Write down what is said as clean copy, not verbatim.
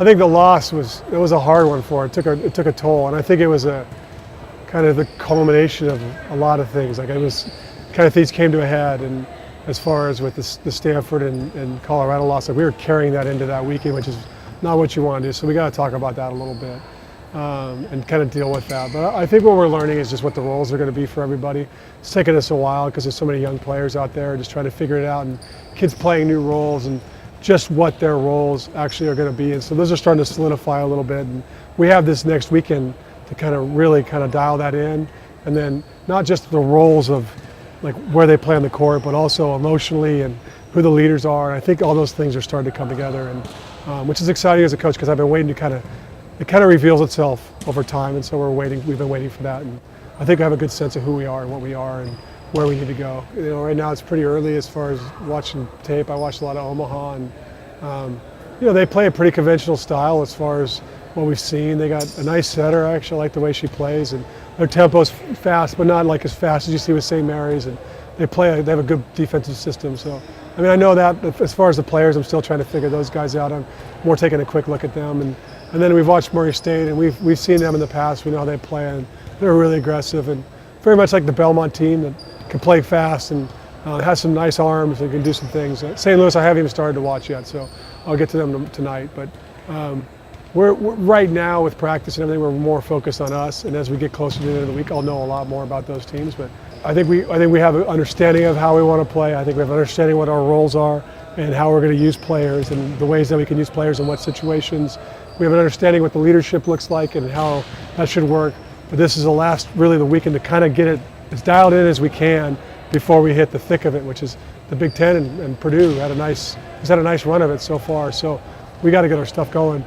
I think the loss was a hard one for it. It took a toll, and I think it was a kind of the culmination of a lot of things. Like it was kind of things came to a head, and as far as with the Stanford and Colorado loss, like we were carrying that into that weekend, which is not what you want to do. So we got to talk about that a little bit and kind of deal with that. But I think what we're learning is just what the roles are going to be for everybody. It's taken us a while because there's so many young players out there just trying to figure it out, and kids playing new roles and just what their roles actually are going to be. And so those are starting to solidify a little bit. And we have this next weekend to kind of really kind of dial that in, and then not just the roles of like where they play on the court, but also emotionally and who the leaders are. And I think all those things are starting to come together, and which is exciting as a coach because I've been waiting to it kind of reveals itself over time, and so we've been waiting for that. And I think I have a good sense of who we are and what we are and where we need to go. You know, right now it's pretty early as far as watching tape. I watched a lot of Omaha, and you know, they play a pretty conventional style as far as what we've seen. They got a nice setter. I actually like the way she plays, and their tempo's fast, but not like as fast as you see with St. Mary's. And they have a good defensive system. So, I mean, I know that as far as the players, I'm still trying to figure those guys out. I'm more taking a quick look at them, and then we've watched Murray State, and we've seen them in the past. We know how they play, and they're really aggressive and very much like the Belmont team that can play fast and has some nice arms and can do some things. St. Louis, I haven't even started to watch yet, so I'll get to them tonight. But we're right now with practice and everything, we're more focused on us. And as we get closer to the end of the week, I'll know a lot more about those teams. But I think we have an understanding of how we want to play. I think we have an understanding what our roles are and how we're going to use players and the ways that we can use players in what situations. We have an understanding what the leadership looks like and how that should work. But this is the weekend to kind of get it as dialed in as we can before we hit the thick of it, which is the Big Ten, and Purdue has had a nice run of it so far. So we got to get our stuff going.